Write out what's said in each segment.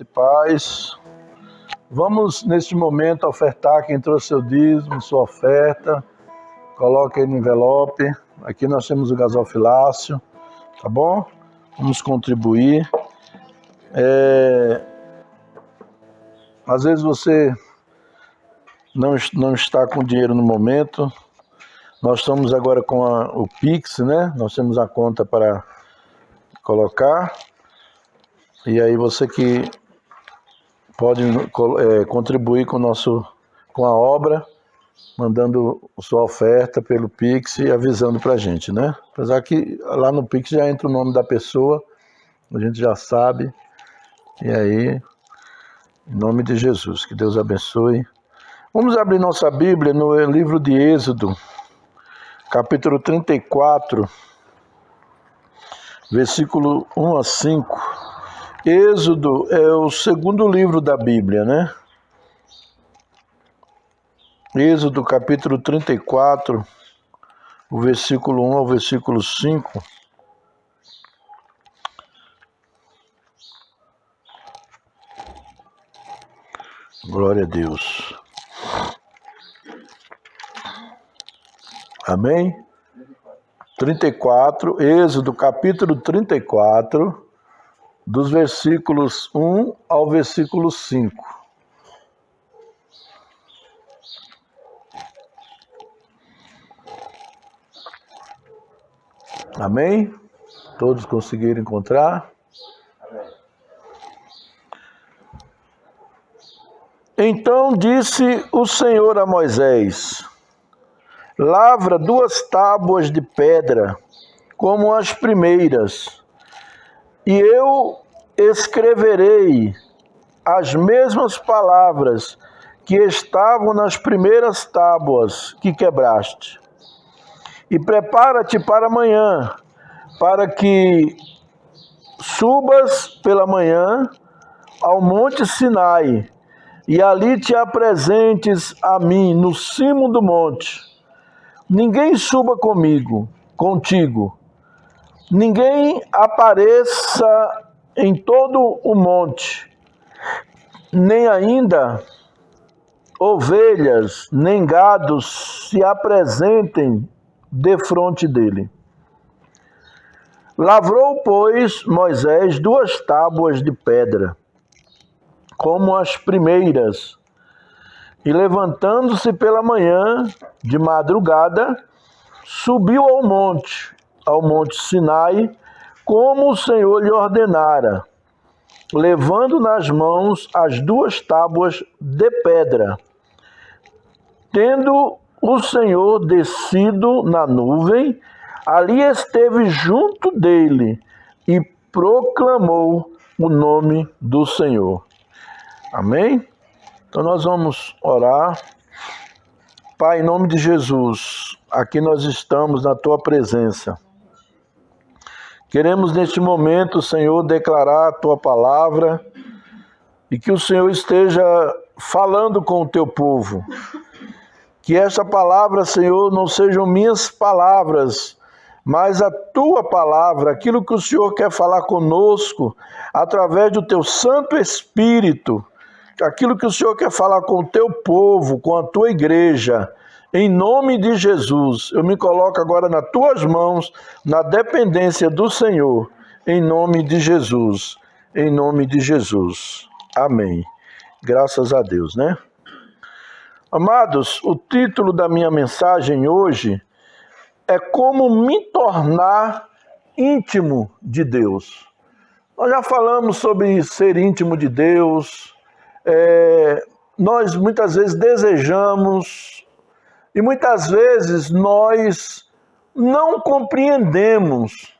Paz. Vamos neste momento ofertar. Quem trouxe seu dízimo, sua oferta, coloque aí no envelope. Aqui nós temos o gasofilácio, tá bom? Vamos contribuir. Às vezes você não está com dinheiro no momento. Nós estamos agora com o Pix, né? Nós temos a conta para colocar. E aí você que pode contribuir com a obra, mandando sua oferta pelo Pix e avisando para a gente, né? Apesar que lá no Pix já entra o nome da pessoa, a gente já sabe. E aí, em nome de Jesus, que Deus abençoe. Vamos abrir nossa Bíblia no livro de Êxodo, capítulo 34, versículo 1 a 5. Êxodo é o segundo livro da Bíblia, né? Êxodo capítulo 34, o versículo 1 ao versículo 5. Glória a Deus. Amém? 34, Êxodo capítulo 34, dos versículos 1 ao versículo 5. Amém? Todos conseguiram encontrar? Então disse o Senhor a Moisés: lavra 2 tábuas de pedra, como as primeiras, e eu escreverei as mesmas palavras que estavam nas primeiras tábuas que quebraste. E prepara-te para amanhã, para que subas pela manhã ao monte Sinai, e ali te apresentes a mim no cimo do monte. Ninguém suba contigo, ninguém apareça em todo o monte, nem ainda ovelhas, nem gados se apresentem defronte dele. Lavrou, pois, Moisés 2 tábuas de pedra, como as primeiras, e levantando-se pela manhã, de madrugada, subiu ao monte Sinai, como o Senhor lhe ordenara, levando nas mãos as 2 tábuas de pedra. Tendo o Senhor descido na nuvem, ali esteve junto dele e proclamou o nome do Senhor. Amém? Então nós vamos orar. Pai, em nome de Jesus, aqui nós estamos na Tua presença. Queremos neste momento, Senhor, declarar a Tua palavra e que o Senhor esteja falando com o Teu povo. Que esta palavra, Senhor, não sejam minhas palavras, mas a Tua palavra, aquilo que o Senhor quer falar conosco, através do Teu Santo Espírito, aquilo que o Senhor quer falar com o Teu povo, com a Tua igreja. Em nome de Jesus, eu me coloco agora nas Tuas mãos, na dependência do Senhor, em nome de Jesus, em nome de Jesus. Amém. Graças a Deus, né? Amados, o título da minha mensagem hoje é Como me tornar íntimo de Deus. Nós já falamos sobre ser íntimo de Deus, nós muitas vezes desejamos e muitas vezes nós não compreendemos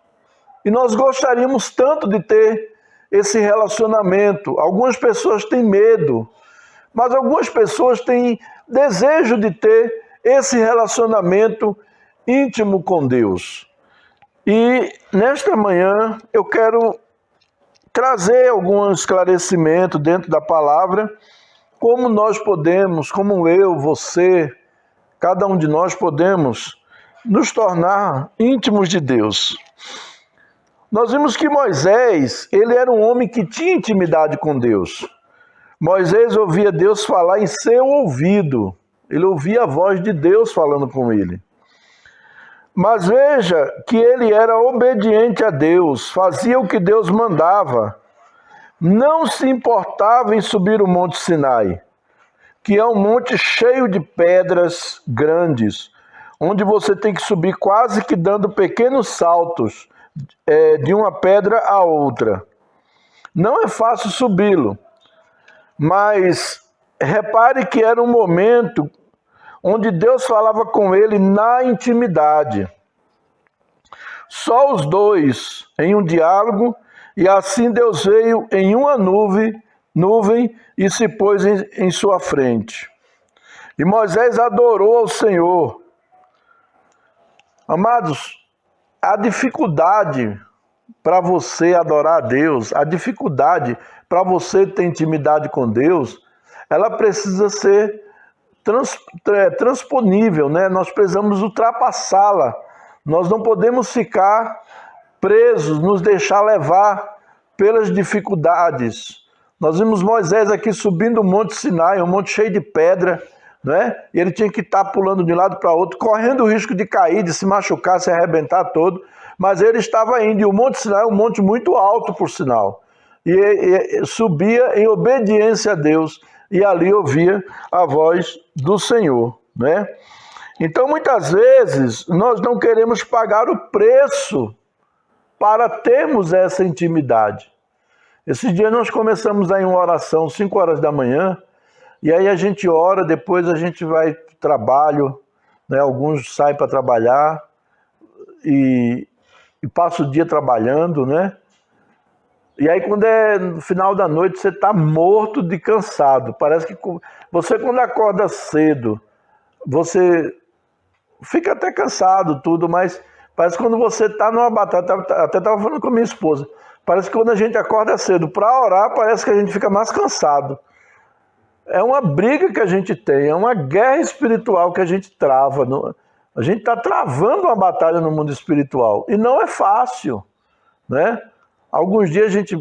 e nós gostaríamos tanto de ter esse relacionamento. Algumas pessoas têm medo, mas algumas pessoas têm desejo de ter esse relacionamento íntimo com Deus. E nesta manhã eu quero trazer algum esclarecimento dentro da palavra, como nós podemos, como eu, você, cada um de nós podemos nos tornar íntimos de Deus. nós vimos que Moisés, ele era um homem que tinha intimidade com Deus. Moisés ouvia Deus falar em seu ouvido. Ele ouvia a voz de Deus falando com ele. Mas veja que ele era obediente a Deus, fazia o que Deus mandava. Não se importava em subir o Monte Sinai, que é um monte cheio de pedras grandes, onde você tem que subir quase que dando pequenos saltos de uma pedra a outra. Não é fácil subi-lo, mas repare que era um momento onde Deus falava com ele na intimidade. Só os dois em um diálogo, e assim Deus veio em uma nuvem e se pôs em sua frente. E Moisés adorou ao Senhor. Amados, a dificuldade para você adorar a Deus, a dificuldade para você ter intimidade com Deus, ela precisa ser transponível, né? Nós precisamos ultrapassá-la. Nós não podemos ficar presos, nos deixar levar pelas dificuldades. Nós vimos Moisés aqui subindo o Monte Sinai, um monte cheio de pedra, né? E ele tinha que estar pulando de um lado para outro, correndo o risco de cair, de se machucar, se arrebentar todo. Mas ele estava indo, e o Monte Sinai é um monte muito alto, por sinal. E subia em obediência a Deus, e ali ouvia a voz do Senhor, né? Então, muitas vezes, nós não queremos pagar o preço para termos essa intimidade. Esse dia nós começamos aí uma oração, 5 horas da manhã, e aí a gente ora, depois a gente vai para o trabalho, né? Alguns saem para trabalhar e passa o dia trabalhando, né? E aí quando é no final da noite você está morto de cansado. Parece que você quando acorda cedo, você fica até cansado tudo, mas parece que quando você está numa batalha, até estava falando com a minha esposa, parece que quando a gente acorda cedo para orar, parece que a gente fica mais cansado. É uma briga que a gente tem, é uma guerra espiritual que a gente trava. A gente está travando uma batalha no mundo espiritual e não é fácil, né? Alguns dias a gente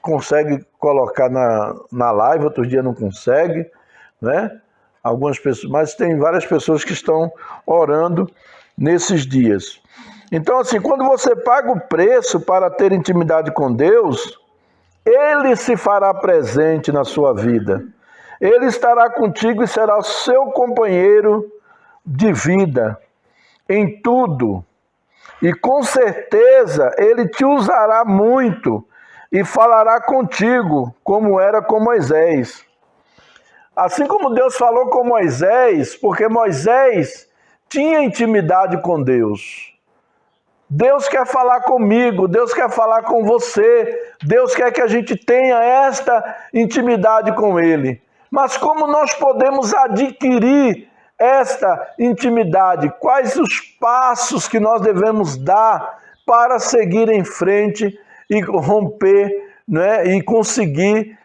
consegue colocar na live, outros dias não consegue, né? Algumas pessoas, mas tem várias pessoas que estão orando nesses dias. Então, assim, quando você paga o preço para ter intimidade com Deus, Ele se fará presente na sua vida. Ele estará contigo e será o seu companheiro de vida em tudo. E com certeza Ele te usará muito e falará contigo, como era com Moisés. Assim como Deus falou com Moisés, porque Moisés tinha intimidade com Deus. Deus quer falar comigo, Deus quer falar com você, Deus quer que a gente tenha esta intimidade com Ele. Mas como nós podemos adquirir esta intimidade? Quais os passos que nós devemos dar para seguir em frente e romper, né, e conseguir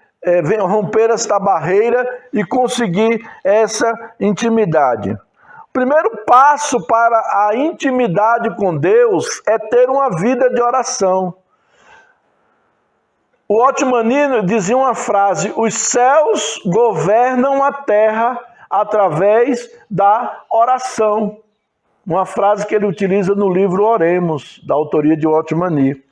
romper esta barreira e conseguir essa intimidade? O primeiro passo para a intimidade com Deus é ter uma vida de oração. O Otmani dizia uma frase: os céus governam a terra através da oração. Uma frase que ele utiliza no livro Oremos, da autoria de Otmani.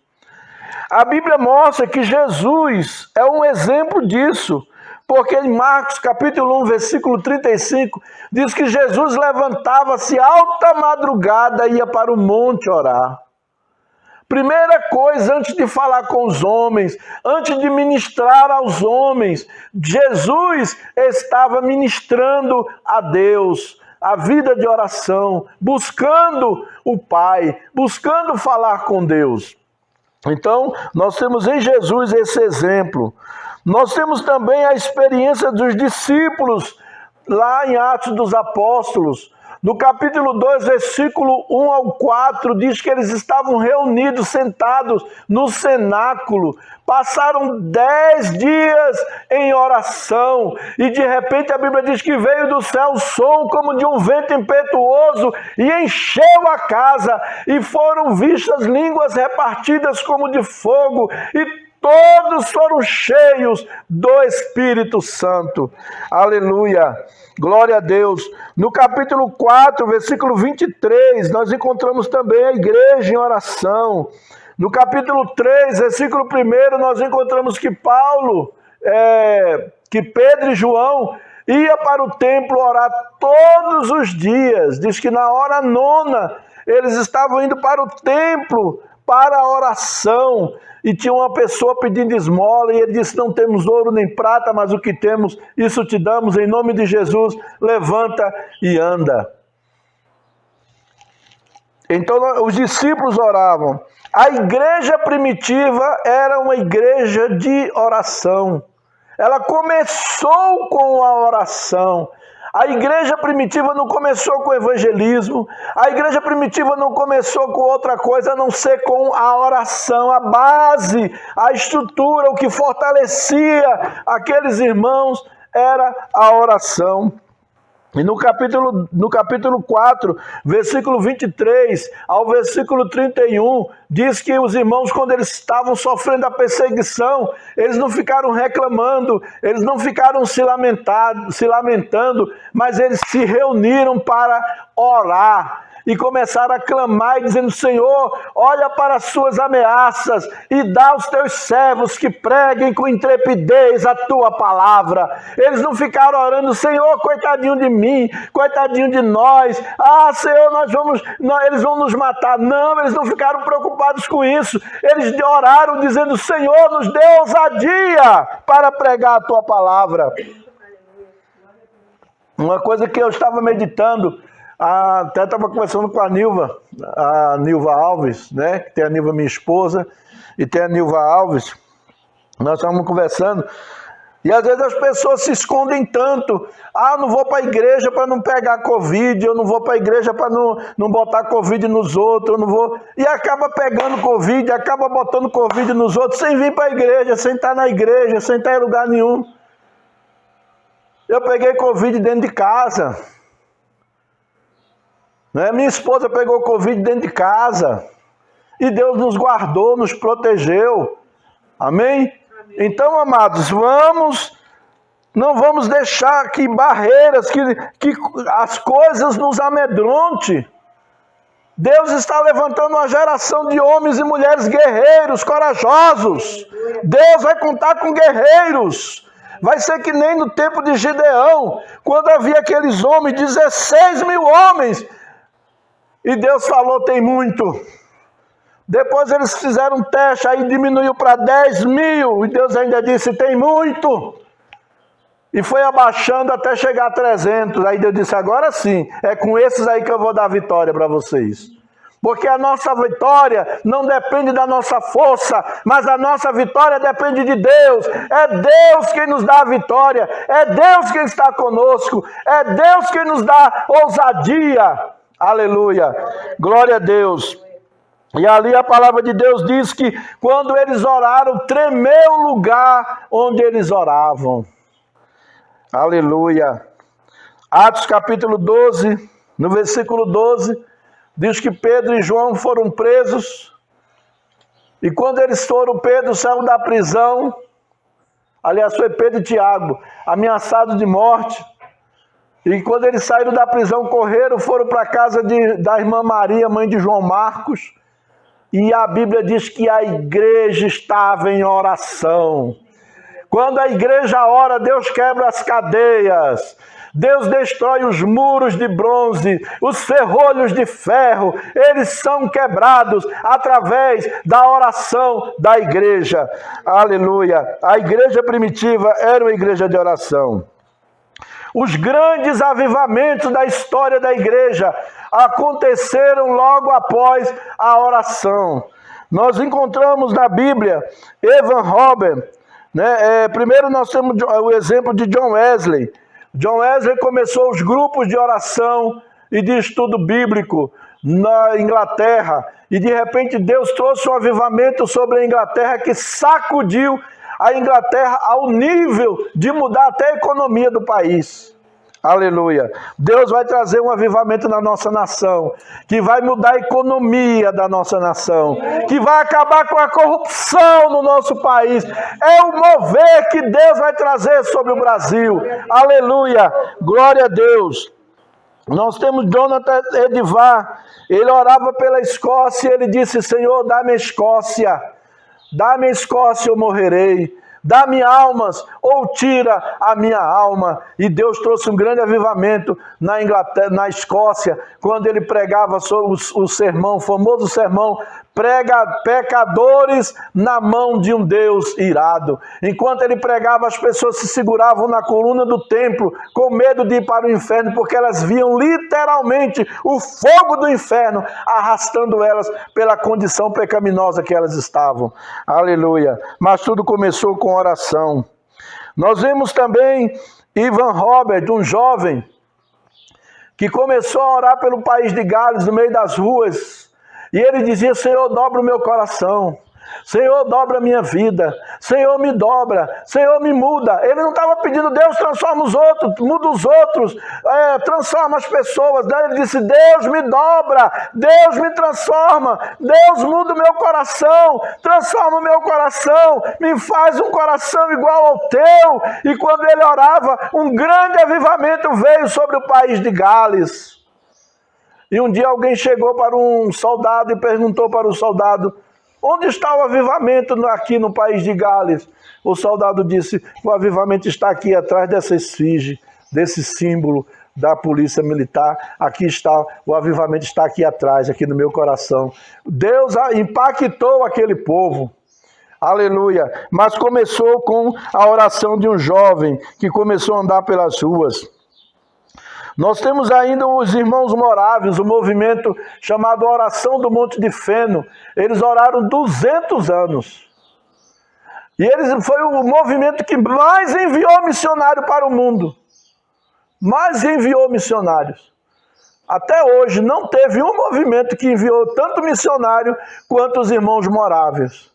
A Bíblia mostra que Jesus é um exemplo disso, porque em Marcos capítulo 1, versículo 35, diz que Jesus levantava-se alta madrugada e ia para o monte orar. Primeira coisa, antes de falar com os homens, antes de ministrar aos homens, Jesus estava ministrando a Deus, a vida de oração, buscando o Pai, buscando falar com Deus. Então, nós temos em Jesus esse exemplo. Nós temos também a experiência dos discípulos, lá em Atos dos Apóstolos. No capítulo 2, versículo 1 ao 4, diz que eles estavam reunidos, sentados no cenáculo. Passaram 10 dias em oração. E de repente a Bíblia diz que veio do céu som como de um vento impetuoso e encheu a casa. E foram vistas línguas repartidas como de fogo. E todos foram cheios do Espírito Santo. Aleluia. Glória a Deus. No capítulo 4, versículo 23, nós encontramos também a igreja em oração. No capítulo 3, versículo 1, nós encontramos que Pedro e João ia para o templo orar todos os dias. Diz que na hora 9, eles estavam indo para o templo para a oração. E tinha uma pessoa pedindo esmola, e ele disse: não temos ouro nem prata, mas o que temos, isso te damos, em nome de Jesus, levanta e anda. Então os discípulos oravam. A igreja primitiva era uma igreja de oração. Ela começou com a oração. A igreja primitiva não começou com o evangelismo. A igreja primitiva não começou com outra coisa a não ser com a oração. A base, a estrutura, o que fortalecia aqueles irmãos era a oração. E no capítulo 4, versículo 23 ao versículo 31, diz que os irmãos, quando eles estavam sofrendo a perseguição, eles não ficaram reclamando, eles não ficaram se lamentando, mas eles se reuniram para orar. E começaram a clamar e dizendo: Senhor, olha para as suas ameaças e dá aos teus servos que preguem com intrepidez a tua palavra. Eles não ficaram orando: Senhor, coitadinho de mim, coitadinho de nós, Senhor, eles vão nos matar. Não, eles não ficaram preocupados com isso. Eles oraram dizendo: Senhor, nos dê ousadia para pregar a tua palavra. Uma coisa que eu estava meditando, até estava conversando com a Nilva Alves, né? Que tem a Nilva, minha esposa, e tem a Nilva Alves. Nós estávamos conversando, e às vezes as pessoas se escondem tanto. Eu não vou para a igreja para não pegar Covid, eu não vou para a igreja para não botar Covid nos outros, eu não vou. E acaba pegando Covid, acaba botando Covid nos outros, sem vir para a igreja, sem estar na igreja, sem estar em lugar nenhum. Eu peguei Covid dentro de casa. Minha esposa pegou Covid dentro de casa. E Deus nos guardou, nos protegeu. Amém? Então, amados, não vamos deixar que barreiras, que as coisas nos amedronte. Deus está levantando uma geração de homens e mulheres guerreiros, corajosos. Deus vai contar com guerreiros. Vai ser que nem no tempo de Gideão, quando havia aqueles homens, 16 mil homens. E Deus falou: tem muito. Depois eles fizeram um teste, aí diminuiu para 10 mil. E Deus ainda disse: tem muito. E foi abaixando até chegar a 300. Aí Deus disse: agora sim, é com esses aí que eu vou dar vitória para vocês. Porque a nossa vitória não depende da nossa força, mas a nossa vitória depende de Deus. É Deus quem nos dá a vitória. É Deus quem está conosco. É Deus quem nos dá ousadia. Aleluia, glória a Deus. E ali a palavra de Deus diz que quando eles oraram, tremeu o lugar onde eles oravam. Aleluia. Atos capítulo 12, no versículo 12, diz que Pedro e João foram presos. E quando eles foram, Pedro saiu da prisão. Aliás, foi Pedro e Tiago, ameaçados de morte. E quando eles saíram da prisão, correram, foram para a casa da irmã Maria, mãe de João Marcos. E a Bíblia diz que a igreja estava em oração. Quando a igreja ora, Deus quebra as cadeias. Deus destrói os muros de bronze, os ferrolhos de ferro. Eles são quebrados através da oração da igreja. Aleluia. A igreja primitiva era uma igreja de oração. Os grandes avivamentos da história da igreja aconteceram logo após a oração. Nós encontramos na Bíblia Evan Robert, né? Primeiro nós temos o exemplo de John Wesley. John Wesley começou os grupos de oração e de estudo bíblico na Inglaterra. E de repente Deus trouxe um avivamento sobre a Inglaterra que sacudiu a Inglaterra ao nível de mudar até a economia do país. Aleluia. Deus vai trazer um avivamento na nossa nação, que vai mudar a economia da nossa nação, que vai acabar com a corrupção no nosso país. É o mover que Deus vai trazer sobre o Brasil. Aleluia. Glória a Deus. Nós temos Jonathan Edvar. Ele orava pela Escócia e ele disse: Senhor, dá-me a Escócia. Dá-me a Escócia, eu morrerei. Dá-me almas, ou tira a minha alma. E Deus trouxe um grande avivamento na Inglaterra, na Escócia, quando ele pregava sobre o sermão, o famoso sermão, pecadores na mão de um Deus irado. Enquanto ele pregava, as pessoas se seguravam na coluna do templo, com medo de ir para o inferno, porque elas viam literalmente o fogo do inferno arrastando elas pela condição pecaminosa que elas estavam. Aleluia. Mas tudo começou com oração. Nós vemos também Ivan Robert, um jovem que começou a orar pelo país de Gales, no meio das ruas, e ele dizia: Senhor, dobra o meu coração, Senhor, dobra a minha vida, Senhor, me dobra, Senhor, me muda. Ele não estava pedindo: Deus, transforma os outros, muda os outros, transforma as pessoas. Não, ele disse: Deus, me dobra, Deus, me transforma, Deus, muda o meu coração, transforma o meu coração, me faz um coração igual ao teu. E quando ele orava, um grande avivamento veio sobre o país de Gales. E um dia alguém chegou para um soldado e perguntou para o soldado: onde está o avivamento aqui no país de Gales? O soldado disse: o avivamento está aqui atrás dessa esfinge, desse símbolo da polícia militar. Aqui está, o avivamento está aqui atrás, aqui no meu coração. Deus impactou aquele povo. Aleluia. Mas começou com a oração de um jovem que começou a andar pelas ruas. Nós temos ainda os irmãos moráveis, o movimento chamado Oração do Monte de Feno. Eles oraram 200 anos. E foi o movimento que mais enviou missionário para o mundo. Mais enviou missionários. Até hoje não teve um movimento que enviou tanto missionário quanto os irmãos moráveis.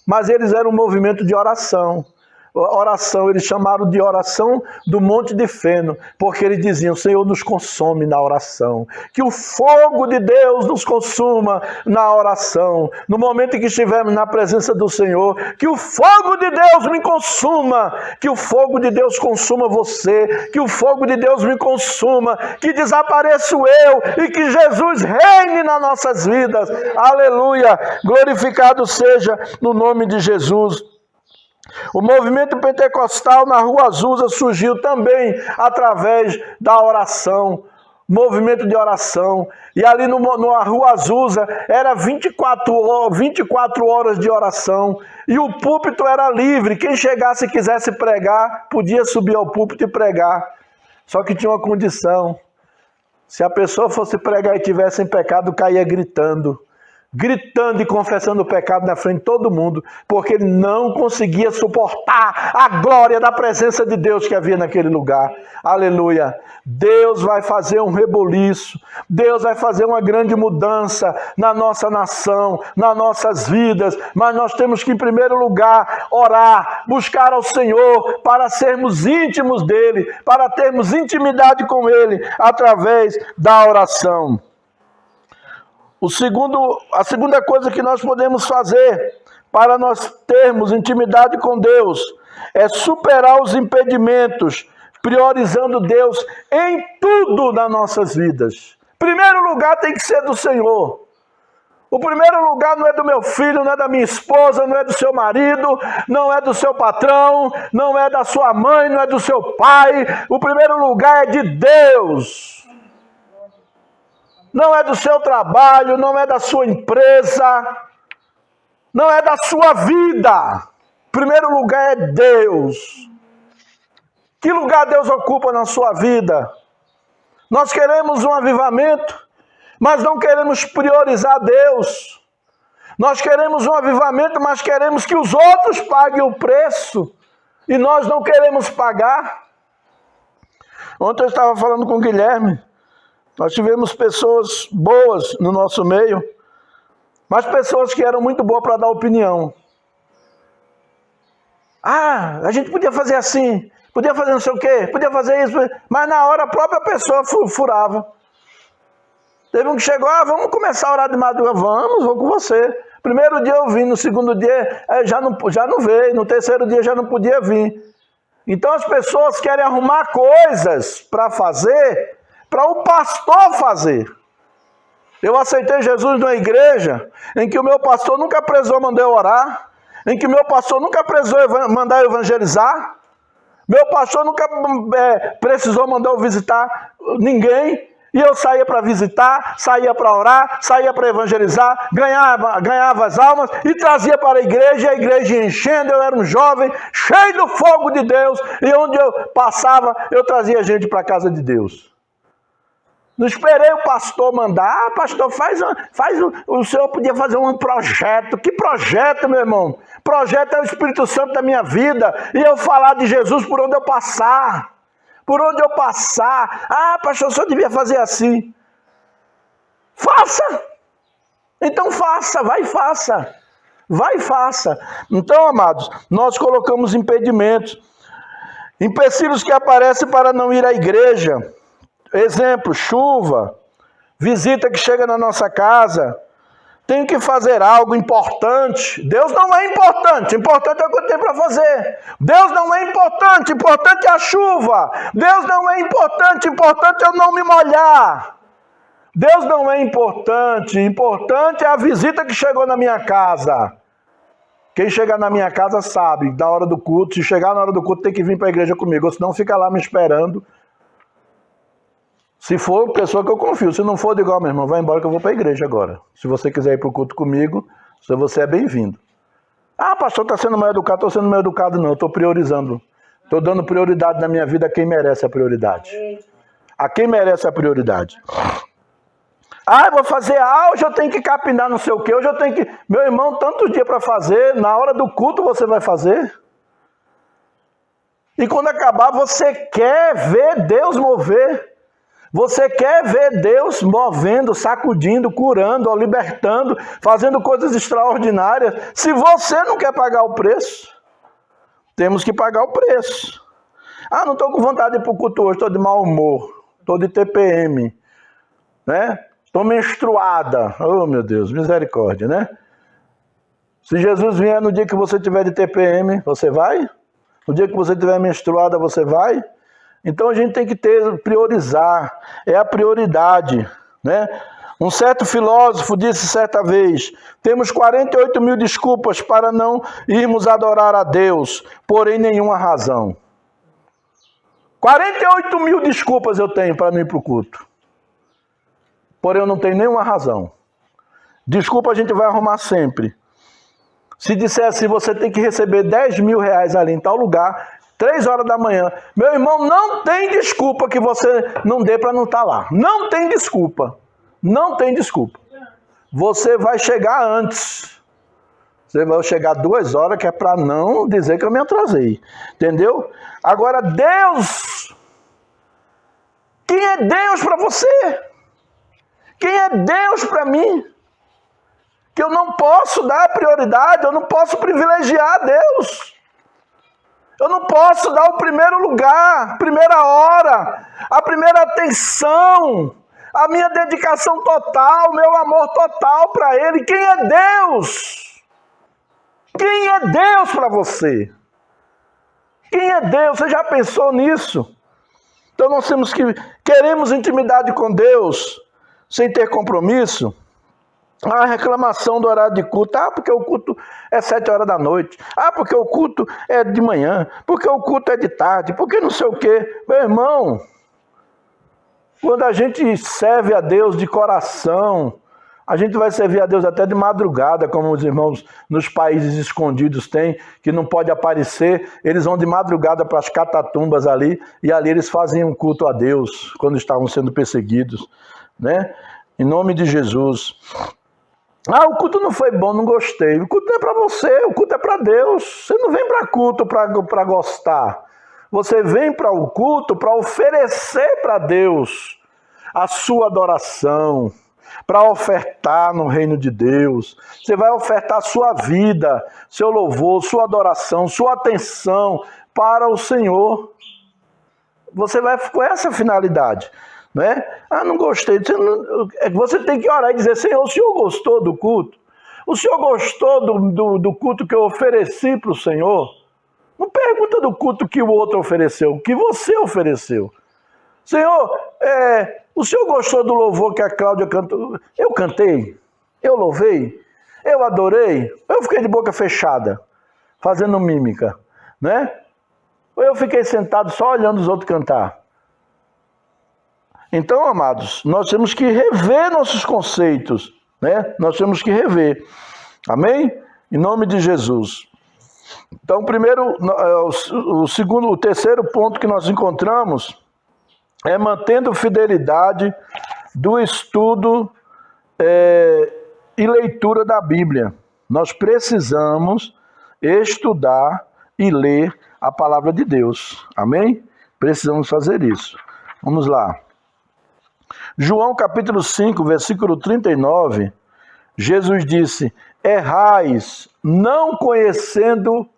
Mas eles eram um movimento de oração. Oração, eles chamaram de oração do Monte de Feno, porque eles diziam: Senhor, nos consome na oração, que o fogo de Deus nos consuma na oração, no momento em que estivermos na presença do Senhor, que o fogo de Deus me consuma, que o fogo de Deus consuma você, que o fogo de Deus me consuma, que desapareça eu e que Jesus reine nas nossas vidas. Aleluia, glorificado seja no nome de Jesus. O movimento pentecostal na Rua Azusa surgiu também através da oração, movimento de oração. E ali na Rua Azusa era 24 horas de oração. E o púlpito era livre. Quem chegasse e quisesse pregar, podia subir ao púlpito e pregar. Só que tinha uma condição: se a pessoa fosse pregar e tivesse em pecado, caía gritando e confessando o pecado na frente de todo mundo, porque ele não conseguia suportar a glória da presença de Deus que havia naquele lugar. Aleluia. Deus vai fazer um reboliço, Deus vai fazer uma grande mudança na nossa nação, nas nossas vidas, mas nós temos que, em primeiro lugar, orar, buscar ao Senhor para sermos íntimos dele, para termos intimidade com ele através da oração. A segunda coisa que nós podemos fazer para nós termos intimidade com Deus é superar os impedimentos, priorizando Deus em tudo nas nossas vidas. Primeiro lugar tem que ser do Senhor. O primeiro lugar não é do meu filho, não é da minha esposa, não é do seu marido, não é do seu patrão, não é da sua mãe, não é do seu pai. O primeiro lugar é de Deus. Não é do seu trabalho, não é da sua empresa, não é da sua vida. O primeiro lugar é Deus. Que lugar Deus ocupa na sua vida? Nós queremos um avivamento, mas não queremos priorizar Deus. Nós queremos um avivamento, mas queremos que os outros paguem o preço. E nós não queremos pagar. Ontem eu estava falando com o Guilherme. Nós tivemos pessoas boas no nosso meio, mas pessoas que eram muito boas para dar opinião. Ah, a gente podia fazer assim, podia fazer não sei o quê, podia fazer isso, mas na hora a própria pessoa furava. Teve um que chegou, vamos começar a orar de madrugada, vou com você. Primeiro dia eu vim, no segundo dia já não veio, no terceiro dia já não podia vir. Então as pessoas querem arrumar coisas para fazer, para o pastor fazer. Eu aceitei Jesus numa igreja em que o meu pastor nunca precisou mandar eu orar, em que o meu pastor nunca precisou mandar eu evangelizar, meu pastor nunca precisou mandar eu visitar ninguém. E eu saía para visitar, saía para orar, saía para evangelizar, ganhava as almas e trazia para a igreja enchendo. Eu era um jovem, cheio do fogo de Deus, e onde eu passava, eu trazia gente para a casa de Deus. Não esperei o pastor mandar, pastor, o senhor podia fazer um projeto. Que projeto, meu irmão? Projeto é o Espírito Santo da minha vida, e eu falar de Jesus por onde eu passar. Por onde eu passar, pastor, o senhor devia fazer assim. Faça! Então faça, vai e faça. Vai e faça. Então, amados, nós colocamos impedimentos. Empecilhos que aparecem para não ir à igreja. Exemplo, chuva, visita que chega na nossa casa. Tenho que fazer algo importante. Deus não é importante. Importante é o que eu tenho para fazer. Deus não é importante. Importante é a chuva. Deus não é importante. Importante é eu não me molhar. Deus não é importante. Importante é a visita que chegou na minha casa. Quem chegar na minha casa sabe, na hora do culto, se chegar na hora do culto tem que vir para a igreja comigo. Ou senão fica lá me esperando. Se for pessoa que eu confio, se não for, digo, meu irmão, vai embora que eu vou para a igreja agora. Se você quiser ir para o culto comigo, você é bem-vindo. Pastor, está sendo mal educado. Estou sendo mal educado não, estou priorizando. Estou dando prioridade na minha vida a quem merece a prioridade. A quem merece a prioridade. Eu vou fazer hoje eu tenho que capinar não sei o quê, hoje eu tenho que... Meu irmão, tanto dia para fazer, na hora do culto você vai fazer. E quando acabar, você quer ver Deus mover. Você quer ver Deus movendo, sacudindo, curando, libertando, fazendo coisas extraordinárias. Se você não quer pagar o preço, temos que pagar o preço. Não estou com vontade de ir para o culto hoje, estou de mau humor, estou de TPM, né? Estou menstruada. Oh, meu Deus, misericórdia, né? Se Jesus vier no dia que você tiver de TPM, você vai? No dia que você tiver menstruada, você vai? Então a gente tem que priorizar, é a prioridade, né? Um certo filósofo disse certa vez, temos 48 mil desculpas para não irmos adorar a Deus, porém nenhuma razão. 48 mil desculpas eu tenho para não ir para o culto, porém eu não tenho nenhuma razão. Desculpa a gente vai arrumar sempre. Se disser assim, você tem que receber 10 mil reais ali em tal lugar... 3 horas da manhã. Meu irmão, não tem desculpa que você não dê para não estar lá. Não tem desculpa. Não tem desculpa. Você vai chegar antes. Você vai chegar 2 horas, que é para não dizer que eu me atrasei. Entendeu? Agora, Deus. Quem é Deus para você? Quem é Deus para mim? Que eu não posso dar prioridade, eu não posso privilegiar Deus. Eu não posso dar o primeiro lugar, a primeira hora, a primeira atenção, a minha dedicação total, o meu amor total para Ele. Quem é Deus? Quem é Deus para você? Quem é Deus? Você já pensou nisso? Então nós temos que... Queremos intimidade com Deus sem ter compromisso? A reclamação do horário de culto, porque o culto é 7 horas da noite, porque o culto é de manhã, porque o culto é de tarde, porque não sei o quê. Meu irmão, quando a gente serve a Deus de coração, a gente vai servir a Deus até de madrugada, como os irmãos nos países escondidos têm, que não pode aparecer, eles vão de madrugada para as catatumbas ali, e ali eles fazem um culto a Deus, quando estavam sendo perseguidos, né? Em nome de Jesus. O culto não foi bom, não gostei. O culto não é para você, o culto é para Deus. Você não vem para culto para gostar. Você vem para o culto para oferecer para Deus. a sua adoração, para ofertar no reino de Deus. Você vai ofertar sua vida, seu louvor, sua adoração, sua atenção para o Senhor. Você vai com essa finalidade, né? Ah, não gostei. Você tem que orar e dizer: Senhor, o Senhor gostou do culto? O Senhor gostou do culto que eu ofereci para o Senhor? Não pergunta do culto que o outro ofereceu, o que você ofereceu. Senhor, o Senhor gostou do louvor que a Cláudia cantou? Eu cantei, eu louvei, eu adorei, eu fiquei de boca fechada, fazendo mímica, né? Ou eu fiquei sentado só olhando os outros cantar? Então, amados, nós temos que rever nossos conceitos, né? Nós temos que rever. Amém? Em nome de Jesus. Então, o terceiro ponto que nós encontramos é mantendo fidelidade do estudo e leitura da Bíblia. Nós precisamos estudar e ler a palavra de Deus. Amém? Precisamos fazer isso. Vamos lá. João capítulo 5, versículo 39, Jesus disse: errais, não conhecendo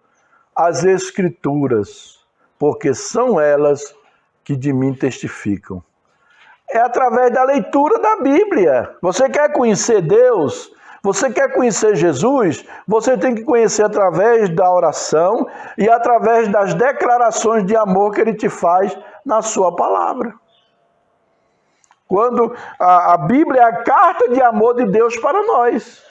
as Escrituras, porque são elas que de mim testificam. É através da leitura da Bíblia. Você quer conhecer Deus? Você quer conhecer Jesus? Você tem que conhecer através da oração e através das declarações de amor que Ele te faz na sua palavra. Quando a Bíblia é a carta de amor de Deus para nós.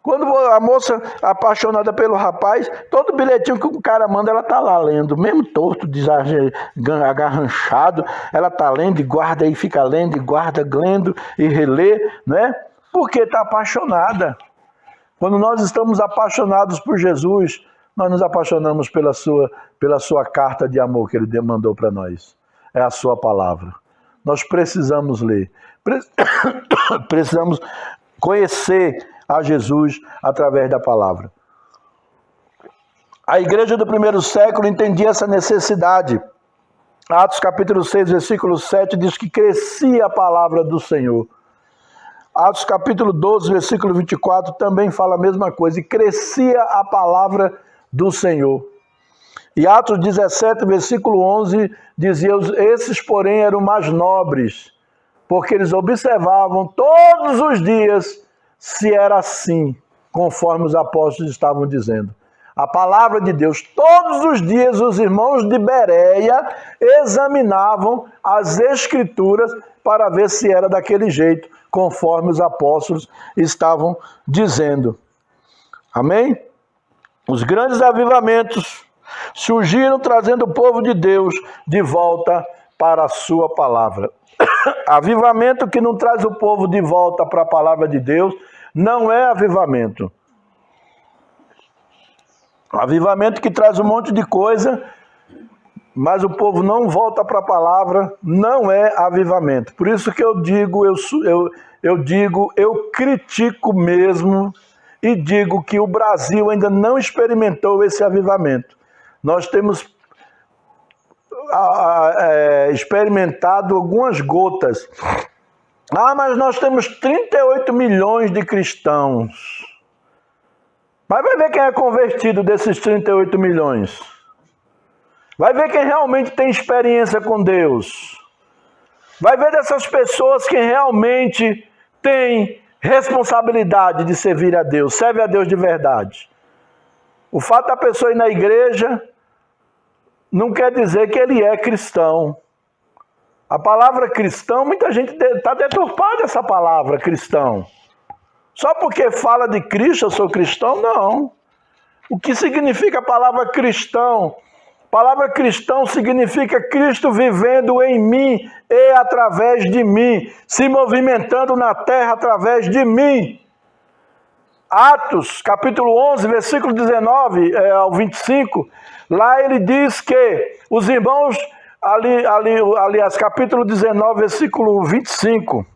Quando a moça apaixonada pelo rapaz, todo bilhetinho que o cara manda, ela está lá lendo. Mesmo torto, agarranchado, ela está lendo e guarda e fica lendo e guarda, lendo e relê, né? Porque está apaixonada. Quando nós estamos apaixonados por Jesus, nós nos apaixonamos pela sua carta de amor que Ele mandou para nós. É a sua palavra. Nós precisamos ler. Precisamos conhecer a Jesus através da palavra. A igreja do primeiro século entendia essa necessidade. Atos capítulo 6, versículo 7 diz que crescia a palavra do Senhor. Atos capítulo 12, versículo 24 também fala a mesma coisa, e crescia a palavra do Senhor. E Atos 17, versículo 11 dizia: esses porém eram mais nobres, porque eles observavam todos os dias se era assim, conforme os apóstolos estavam dizendo. A palavra de Deus, todos os dias os irmãos de Bereia examinavam as Escrituras para ver se era daquele jeito, conforme os apóstolos estavam dizendo. Amém? Os grandes avivamentos surgiram trazendo o povo de Deus de volta para a sua palavra. Avivamento que não traz o povo de volta para a palavra de Deus não é avivamento. Avivamento que traz um monte de coisa, mas o povo não volta para a palavra, não é avivamento. Por isso que eu digo, eu critico mesmo e digo que o Brasil ainda não experimentou esse avivamento. Nós temos experimentado algumas gotas. Ah, mas nós temos 38 milhões de cristãos. Mas vai ver quem é convertido desses 38 milhões. Vai ver quem realmente tem experiência com Deus. Vai ver dessas pessoas quem realmente tem responsabilidade de servir a Deus, serve a Deus de verdade. O fato da pessoa ir na igreja não quer dizer que ele é cristão. A palavra cristão, muita gente está deturpada essa palavra cristão. Só porque fala de Cristo, eu sou cristão? Não. O que significa a palavra cristão? A palavra cristão significa Cristo vivendo em mim e através de mim, se movimentando na terra através de mim. Atos, capítulo 11, versículo 19 ao 25, lá ele diz que os irmãos, aliás, capítulo 19, versículo 25,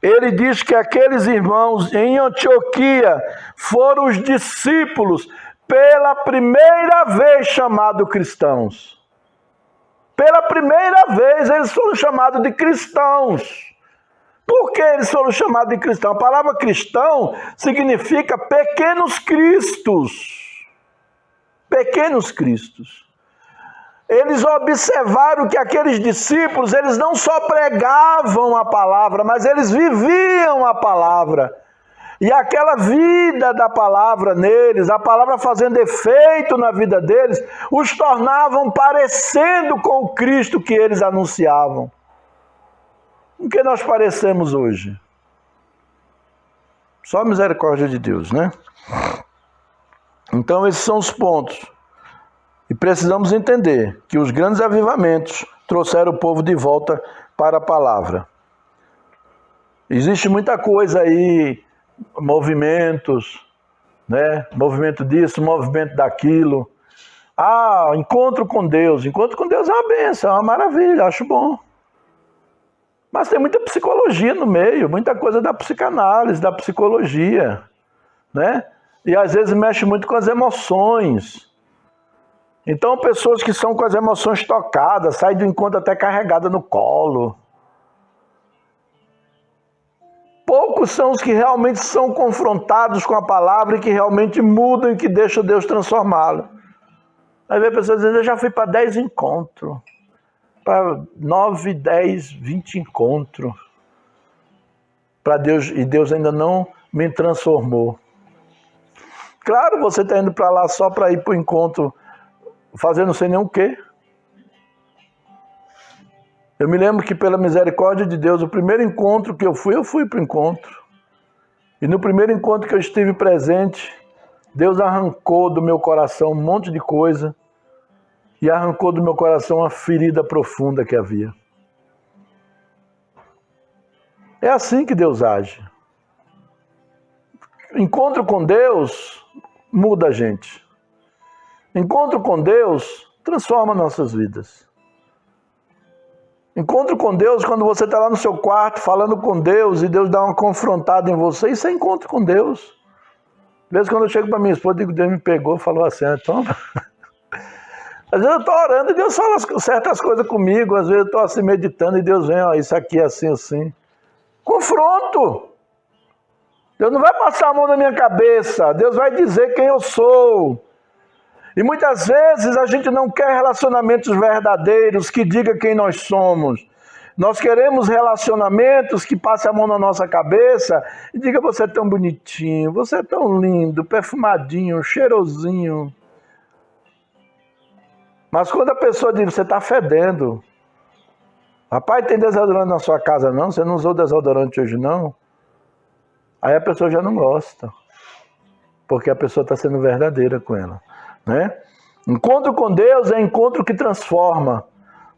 ele diz que aqueles irmãos em Antioquia foram os discípulos pela primeira vez chamados cristãos. Pela primeira vez eles foram chamados de cristãos. Por que eles foram chamados de cristãos? A palavra cristão significa pequenos cristos. Pequenos cristos. Eles observaram que aqueles discípulos, eles não só pregavam a palavra, mas eles viviam a palavra. E aquela vida da palavra neles, a palavra fazendo efeito na vida deles, os tornavam parecendo com o Cristo que eles anunciavam. Com que nós parecemos hoje? Só a misericórdia de Deus, né? Então esses são os pontos. E precisamos entender que os grandes avivamentos trouxeram o povo de volta para a palavra. Existe muita coisa aí, movimentos, né? Movimento disso, movimento daquilo. Ah, encontro com Deus. Encontro com Deus é uma bênção, é uma maravilha, acho bom. Mas tem muita psicologia no meio, muita coisa da psicanálise, da psicologia, né? E às vezes mexe muito com as emoções. Então pessoas que são com as emoções tocadas, saem do encontro até carregada no colo. Poucos são os que realmente são confrontados com a palavra e que realmente mudam e que deixam Deus transformá-lo. Aí vem pessoas dizendo, eu já fui para 10 encontros, para 9, 10, 20 encontros, para Deus, e Deus ainda não me transformou. Claro, você está indo para lá só para ir para o encontro, fazendo não sei nem o quê. Eu me lembro que pela misericórdia de Deus, o primeiro encontro que eu fui para o encontro. E no primeiro encontro que eu estive presente, Deus arrancou do meu coração um monte de coisa e arrancou do meu coração uma ferida profunda que havia. É assim que Deus age. Encontro com Deus muda a gente. Encontro com Deus transforma nossas vidas. Encontro com Deus, quando você está lá no seu quarto falando com Deus e Deus dá uma confrontada em você, isso é encontro com Deus. Às vezes quando eu chego para minha esposa, digo, Deus me pegou, falou assim, toma. Às vezes eu estou orando e Deus fala certas coisas comigo, às vezes eu estou assim meditando e Deus vem, ó, isso aqui é assim, assim. Confronto! Deus não vai passar a mão na minha cabeça, Deus vai dizer quem eu sou. E muitas vezes a gente não quer relacionamentos verdadeiros que digam quem nós somos. Nós queremos relacionamentos que passem a mão na nossa cabeça e diga, você é tão bonitinho, você é tão lindo, perfumadinho, cheirosinho. Mas quando a pessoa diz, você está fedendo. Rapaz, tem desodorante na sua casa não? Você não usou desodorante hoje não? Aí a pessoa já não gosta. Porque a pessoa está sendo verdadeira com ela. Né? Encontro com Deus é encontro que transforma.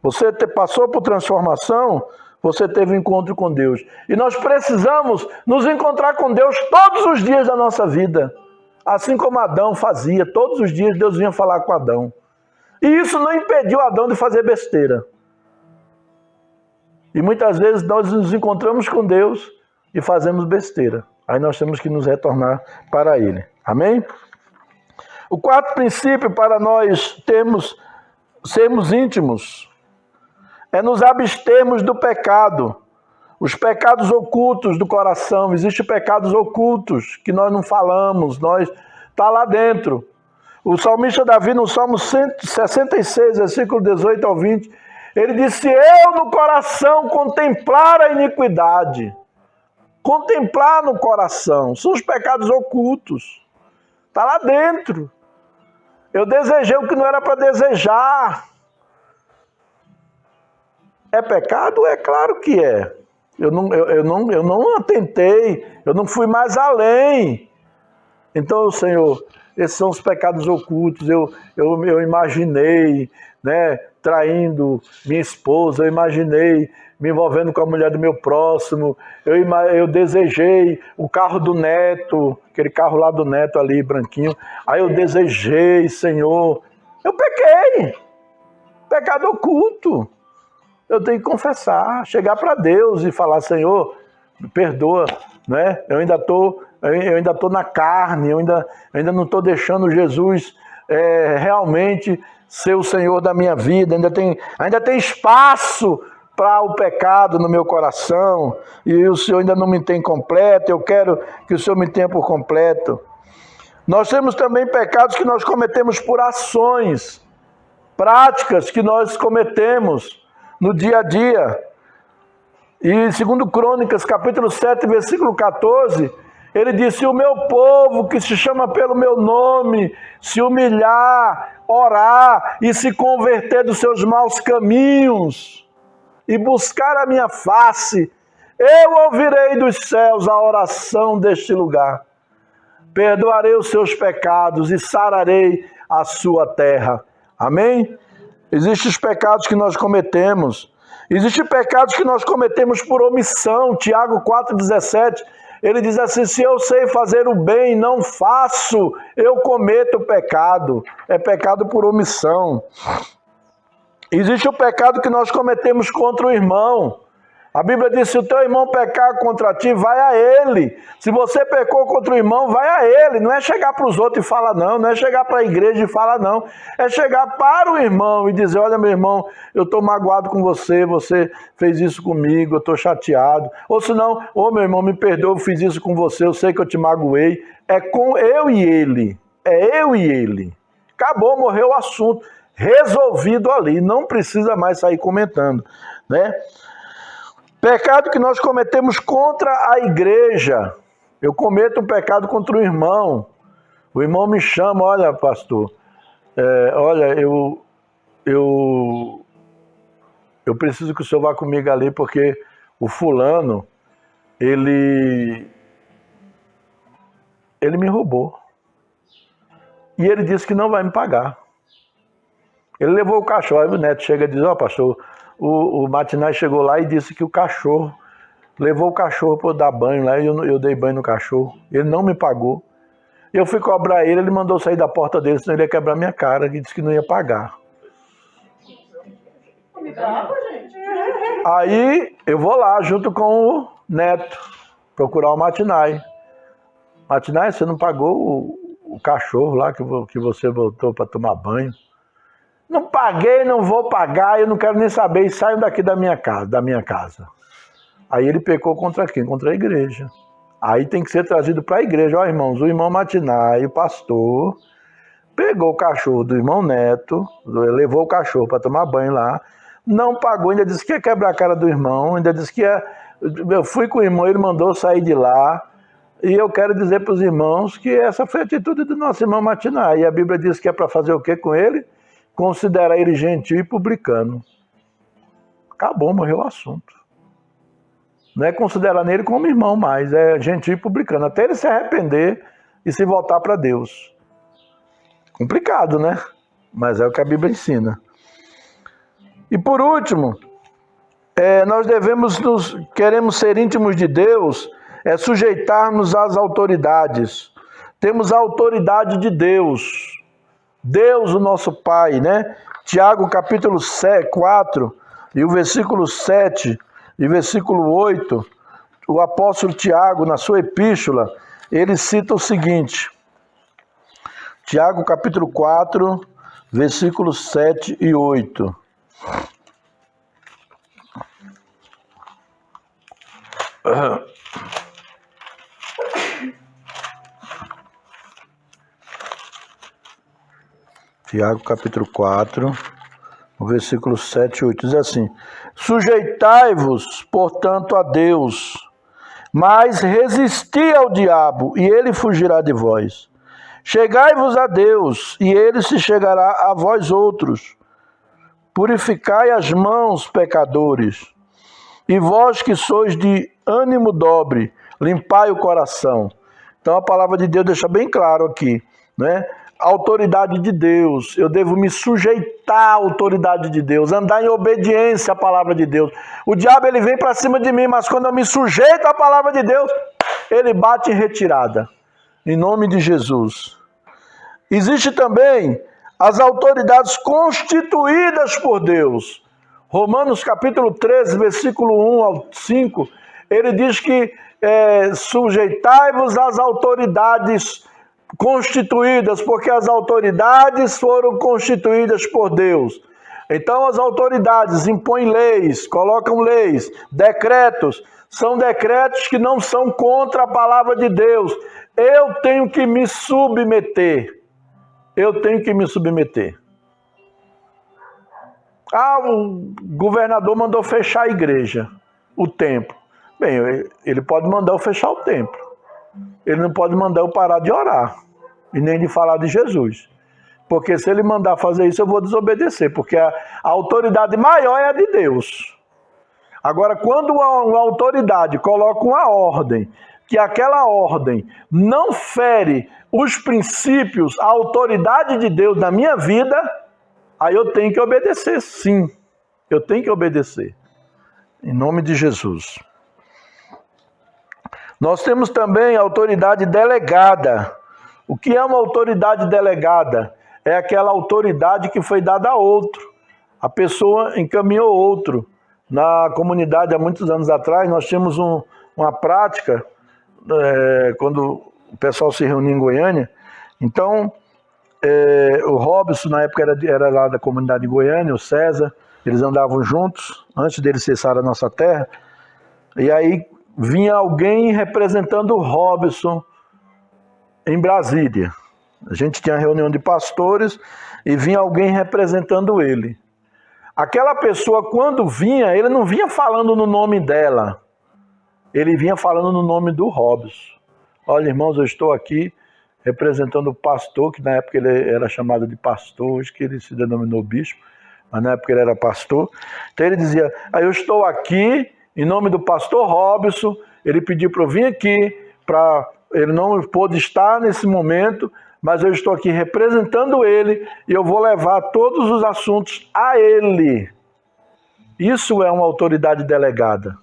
Você passou por transformação, você teve um encontro com Deus. E nós precisamos nos encontrar com Deus todos os dias da nossa vida. Assim como Adão fazia, todos os dias Deus vinha falar com Adão. E isso não impediu Adão de fazer besteira. E muitas vezes nós nos encontramos com Deus e fazemos besteira. Aí nós temos que nos retornar para Ele. Amém? O quarto princípio para nós sermos íntimos é nos abstermos do pecado. Os pecados ocultos do coração. Existem pecados ocultos que nós não falamos, está lá dentro. O salmista Davi, no Salmo 166, versículo 18 ao 20, ele disse, eu no coração contemplar a iniquidade. Contemplar no coração. São os pecados ocultos. Está lá dentro. Eu desejei o que não era para desejar. É pecado? É claro que é. Eu não atentei, eu não fui mais além. Então, Senhor, esses são os pecados ocultos. Eu imaginei, né, traindo minha esposa, eu imaginei me envolvendo com a mulher do meu próximo, eu desejei o carro do neto, aquele carro lá do neto ali, branquinho, aí eu desejei, Senhor, eu pequei, pecado oculto, eu tenho que confessar, chegar para Deus e falar, Senhor, me perdoa, né? Eu ainda estou na carne, eu ainda não estou deixando Jesus realmente ser o Senhor da minha vida, ainda tem espaço para o pecado no meu coração, e o Senhor ainda não me tem completo, eu quero que o Senhor me tenha por completo. Nós temos também pecados que nós cometemos por ações, práticas que nós cometemos no dia a dia. E segundo Crônicas, capítulo 7, versículo 14, ele disse: o meu povo que se chama pelo meu nome, se humilhar, orar e se converter dos seus maus caminhos e buscar a minha face, eu ouvirei dos céus a oração deste lugar. Perdoarei os seus pecados e sararei a sua terra. Amém? Existem os pecados que nós cometemos. Existem pecados que nós cometemos por omissão. Tiago 4,17, ele diz assim: se eu sei fazer o bem e não faço, eu cometo pecado. É pecado por omissão. Existe o pecado que nós cometemos contra o irmão. A Bíblia diz: se o teu irmão pecar contra ti, vai a ele. Se você pecou contra o irmão, vai a ele. Não é chegar para os outros e falar não, não é chegar para a igreja e falar não. É chegar para o irmão e dizer: olha, meu irmão, eu estou magoado com você, você fez isso comigo, eu estou chateado. Ou se não: ô meu irmão, me perdoa, eu fiz isso com você, eu sei que eu te magoei. É com eu e ele. É eu e ele. Acabou, morreu o assunto. Resolvido ali, não precisa mais sair comentando, né? Pecado que nós cometemos contra a igreja. Eu cometo um pecado contra o irmão me chama: olha, pastor, olha, eu preciso que o senhor vá comigo ali, porque o fulano, ele me roubou. E ele disse que não vai me pagar. Ele levou o cachorro. Aí o neto chega e diz: ó, pastor, o Matinai chegou lá e disse que o cachorro, levou o cachorro para eu dar banho lá, e eu dei banho no cachorro. Ele não me pagou. Eu fui cobrar ele mandou sair da porta dele, senão ele ia quebrar minha cara, e disse que não ia pagar. Aí eu vou lá junto com o neto, procurar o Matinai. Matinai, você não pagou o cachorro lá que você voltou para tomar banho? Não paguei, não vou pagar, eu não quero nem saber, e saio daqui da minha casa. Aí ele pecou contra quem? Contra a igreja. Aí tem que ser trazido para a igreja. Ó, irmãos, o irmão Matinai, o pastor, pegou o cachorro do irmão Neto, levou o cachorro para tomar banho lá, não pagou, ainda disse que ia quebrar a cara do irmão, ainda disse que ia... Eu fui com o irmão, ele mandou sair de lá, e eu quero dizer para os irmãos que essa foi a atitude do nosso irmão Matinai. E a Bíblia diz que é para fazer o quê com ele? Considerar ele gentil e publicano. Acabou, morreu o assunto. Não é considerar nele como irmão mais, é gentil e publicano, até ele se arrepender e se voltar para Deus. Complicado, né? Mas é o que a Bíblia ensina. E por último, nós queremos ser íntimos de Deus, sujeitar-nos às autoridades. Temos a autoridade de Deus. Deus, o nosso Pai, né? Tiago capítulo 4 e o versículo 7 e versículo 8, o apóstolo Tiago, na sua epístola, ele cita o seguinte: Tiago capítulo 4, versículos 7 e 8. Tiago capítulo 4, o versículo 7 e 8, diz assim: sujeitai-vos, portanto, a Deus, mas resisti ao diabo, e ele fugirá de vós. Chegai-vos a Deus, e ele se chegará a vós outros. Purificai as mãos, pecadores, e vós que sois de ânimo dobre, limpai o coração. Então a palavra de Deus deixa bem claro aqui, né? A autoridade de Deus, eu devo me sujeitar à autoridade de Deus, andar em obediência à palavra de Deus. O diabo, ele vem para cima de mim, mas quando eu me sujeito à palavra de Deus, ele bate em retirada, em nome de Jesus. Existe também as autoridades constituídas por Deus. Romanos capítulo 13, versículo 1 ao 5, ele diz que sujeitai-vos às autoridades constituídas, porque as autoridades foram constituídas por Deus. Então as autoridades impõem leis, colocam leis, decretos, são decretos que não são contra a palavra de Deus. Eu tenho que me submeter. Eu tenho que me submeter. O governador mandou fechar a igreja, o templo. Bem, ele pode mandar eu fechar o templo. Ele não pode mandar eu parar de orar e nem de falar de Jesus. Porque se ele mandar fazer isso, eu vou desobedecer, porque a autoridade maior é a de Deus. Agora, quando uma autoridade coloca uma ordem, que aquela ordem não fere os princípios, a autoridade de Deus na minha vida, aí eu tenho que obedecer, sim. Eu tenho que obedecer. Em nome de Jesus. Nós temos também a autoridade delegada. O que é uma autoridade delegada? É aquela autoridade que foi dada a outro. A pessoa encaminhou outro. Na comunidade, há muitos anos atrás, nós tínhamos uma prática, quando o pessoal se reunia em Goiânia. Então, o Robson, na época, era lá da comunidade de Goiânia, o César, eles andavam juntos, antes deles cessar a nossa terra. E aí vinha alguém representando o Robson em Brasília. A gente tinha reunião de pastores e vinha alguém representando ele. Aquela pessoa, quando vinha, ele não vinha falando no nome dela. Ele vinha falando no nome do Robson. Olha, irmãos, eu estou aqui representando o pastor, que na época ele era chamado de pastor, hoje que ele se denominou bispo, mas na época ele era pastor. Então ele dizia, eu estou aqui em nome do pastor Robson, ele pediu para eu vir aqui, ele não pôde estar nesse momento, mas eu estou aqui representando ele e eu vou levar todos os assuntos a ele. Isso é uma autoridade delegada.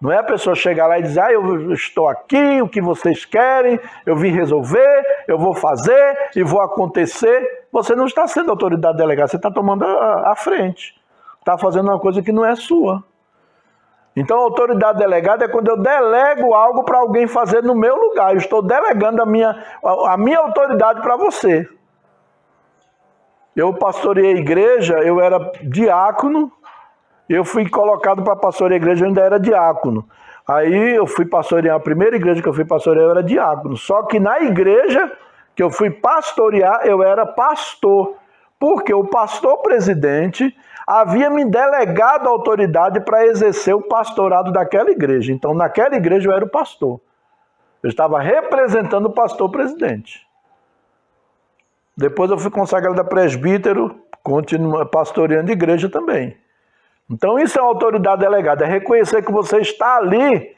Não é a pessoa chegar lá e dizer, eu estou aqui, o que vocês querem, eu vim resolver, eu vou fazer e vou acontecer. Você não está sendo autoridade delegada, você está tomando a frente. Está fazendo uma coisa que não é sua. Então, a autoridade delegada é quando eu delego algo para alguém fazer no meu lugar. Eu estou delegando a minha autoridade para você. Eu pastoreei a igreja, eu era diácono, eu fui colocado para pastorear a igreja, eu ainda era diácono. Aí eu fui pastorear, a primeira igreja que eu fui pastorear, eu era diácono. Só que na igreja que eu fui pastorear, eu era pastor. Porque o pastor presidente havia me delegado a autoridade para exercer o pastorado daquela igreja. Então, naquela igreja eu era o pastor. Eu estava representando o pastor presidente. Depois eu fui consagrado a presbítero, pastoreando igreja também. Então, isso é uma autoridade delegada. É reconhecer que você está ali,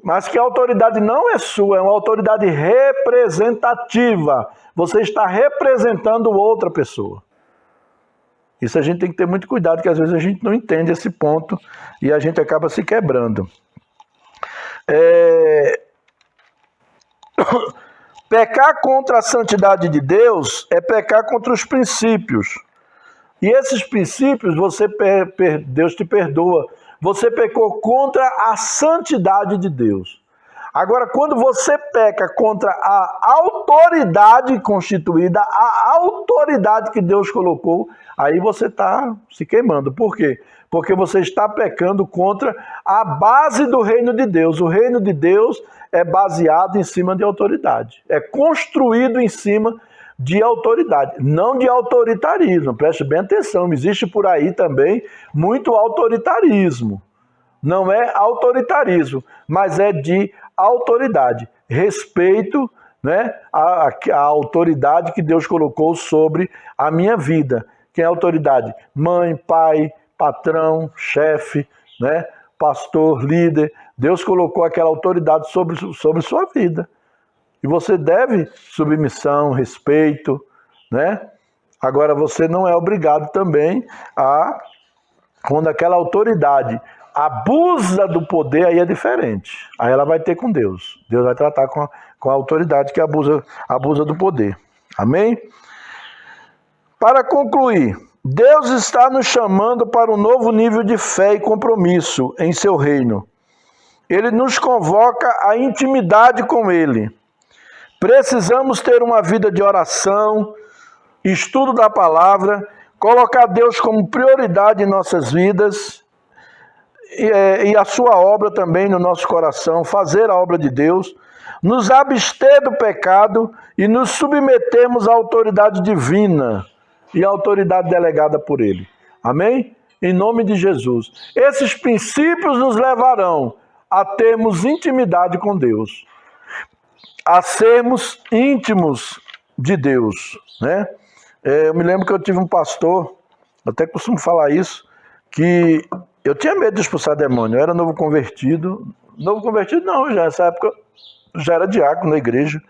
mas que a autoridade não é sua, é uma autoridade representativa. Você está representando outra pessoa. Isso a gente tem que ter muito cuidado, porque às vezes a gente não entende esse ponto e a gente acaba se quebrando. Pecar contra a santidade de Deus é pecar contra os princípios. E esses princípios, Deus te perdoa. Você pecou contra a santidade de Deus. Agora, quando você peca contra a autoridade constituída, a autoridade que Deus colocou, aí você está se queimando. Por quê? Porque você está pecando contra a base do reino de Deus. O reino de Deus é baseado em cima de autoridade. É construído em cima de autoridade, não de autoritarismo. Preste bem atenção, existe por aí também muito autoritarismo. Não é autoritarismo, mas é de autoridade. Respeito, né, a autoridade que Deus colocou sobre a minha vida. Quem é a autoridade? Mãe, pai, patrão, chefe, né, pastor, líder. Deus colocou aquela autoridade sobre sua vida. E você deve submissão, respeito, né? Agora, você não é obrigado também quando aquela autoridade abusa do poder, aí é diferente. Aí ela vai ter com Deus. Deus vai tratar com a autoridade que abusa do poder. Amém? Para concluir, Deus está nos chamando para um novo nível de fé e compromisso em seu reino. Ele nos convoca à intimidade com Ele. Precisamos ter uma vida de oração, estudo da palavra, colocar Deus como prioridade em nossas vidas e a sua obra também no nosso coração, fazer a obra de Deus, nos abster do pecado e nos submetermos à autoridade divina e à autoridade delegada por Ele. Amém? Em nome de Jesus. Esses princípios nos levarão a termos intimidade com Deus, a sermos íntimos de Deus, né? Eu me lembro que eu tive um pastor, até costumo falar isso, que eu tinha medo de expulsar demônio. Eu era novo convertido não, já nessa época já era diácono na igreja,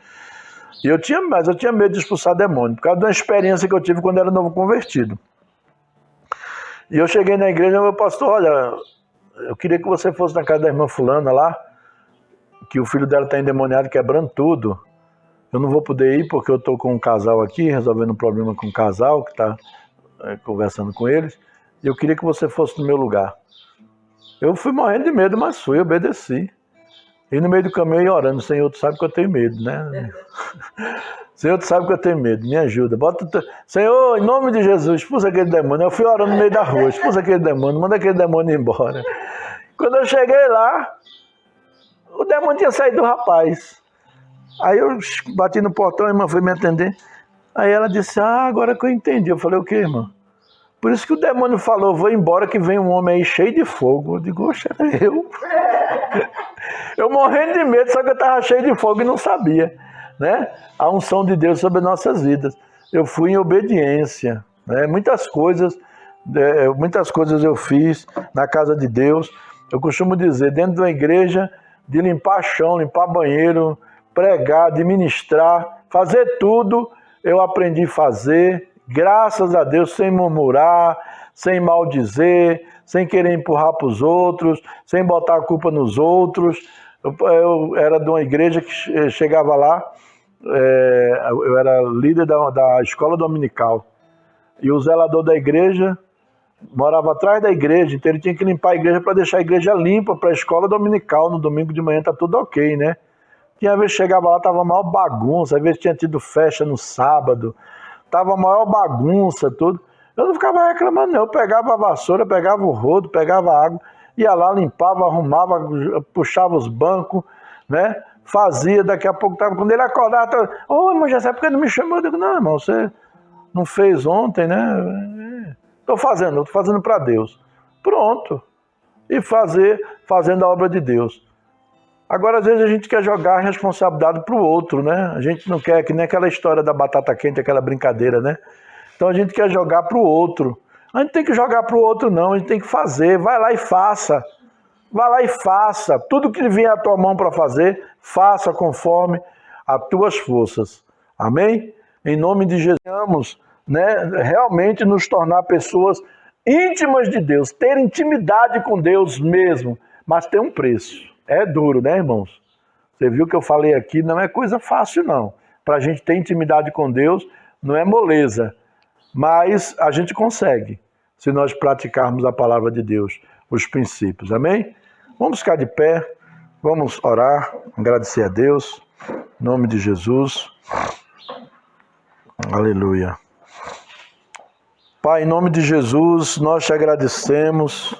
mas eu tinha medo de expulsar demônio, por causa de uma experiência que eu tive quando eu era novo convertido. E eu cheguei na igreja e meu pastor, olha, eu queria que você fosse na casa da irmã fulana lá, que o filho dela está endemoniado, quebrando tudo. Eu não vou poder ir porque eu estou com um casal aqui, resolvendo um problema com um casal que está conversando com eles. E eu queria que você fosse no meu lugar. Eu fui morrendo de medo, mas fui, obedeci. E no meio do caminho eu ia orando, Senhor, tu sabe que eu tenho medo, né? Senhor, tu sabe que eu tenho medo, me ajuda. Senhor, em nome de Jesus, expulsa aquele demônio. Eu fui orando no meio da rua, expulsa aquele demônio, manda aquele demônio embora. Quando eu cheguei lá, o demônio tinha saído do rapaz. Aí eu bati no portão, a irmã foi me atender. Aí ela disse, agora que eu entendi. Eu falei, o que, irmã? Por isso que o demônio falou, vou embora que vem um homem aí cheio de fogo. Eu digo, oxe, era eu. Eu morrendo de medo, só que eu estava cheio de fogo e não sabia, né? A unção de Deus sobre nossas vidas. Eu fui em obediência, né? Muitas coisas eu fiz na casa de Deus. Eu costumo dizer, dentro de uma igreja, de limpar chão, limpar banheiro, pregar, de ministrar, fazer tudo, eu aprendi a fazer, graças a Deus, sem murmurar, sem maldizer, sem querer empurrar para os outros, sem botar a culpa nos outros. Eu era de uma igreja que chegava lá, eu era líder da escola dominical, e o zelador da igreja morava atrás da igreja, então ele tinha que limpar a igreja para deixar a igreja limpa para a escola dominical. No domingo de manhã tá tudo ok, né? Tinha vez que chegava lá, tava a maior bagunça, às vezes tinha tido festa no sábado, tava a maior bagunça, tudo. Eu não ficava reclamando, não. Eu pegava a vassoura, pegava o rodo, pegava a água, ia lá, limpava, arrumava, puxava os bancos, né? Fazia, daqui a pouco tava, quando ele acordava, irmão, já sabe porque ele não me chamou? Eu digo, não, irmão, você não fez ontem, né? Tô fazendo para Deus. Pronto. E fazendo a obra de Deus. Agora, às vezes, a gente quer jogar a responsabilidade para o outro, né? A gente não quer, que nem aquela história da batata quente, aquela brincadeira, né? Então a gente quer jogar para o outro. A gente tem que jogar para o outro, não. A gente tem que fazer. Vai lá e faça. Vai lá e faça. Tudo que vier à tua mão para fazer, faça conforme as tuas forças. Amém? Em nome de Jesus, né? Realmente nos tornar pessoas íntimas de Deus, ter intimidade com Deus mesmo, mas tem um preço. É duro, né, irmãos? Você viu que eu falei aqui, não é coisa fácil, não. Para a gente ter intimidade com Deus, não é moleza. Mas a gente consegue, se nós praticarmos a palavra de Deus, os princípios. Amém? Vamos ficar de pé, vamos orar, agradecer a Deus, em nome de Jesus. Aleluia. Pai, em nome de Jesus, nós te agradecemos,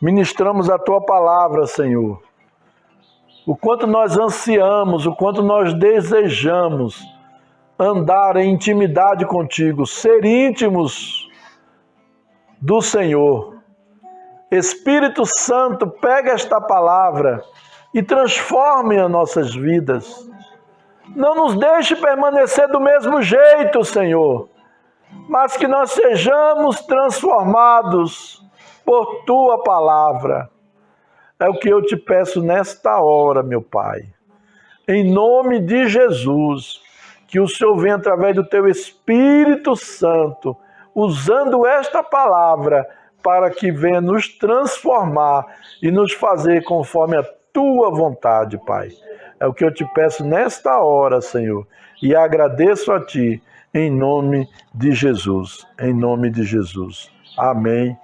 ministramos a tua palavra, Senhor. O quanto nós ansiamos, o quanto nós desejamos andar em intimidade contigo, ser íntimos do Senhor. Espírito Santo, pega esta palavra e transforme as nossas vidas. Não nos deixe permanecer do mesmo jeito, Senhor, mas que nós sejamos transformados por tua palavra. É o que eu te peço nesta hora, meu Pai. Em nome de Jesus, que o Senhor venha através do teu Espírito Santo, usando esta palavra para que venha nos transformar e nos fazer conforme a tua vontade, Pai. É o que eu te peço nesta hora, Senhor, e agradeço a ti, em nome de Jesus. Em nome de Jesus. Amém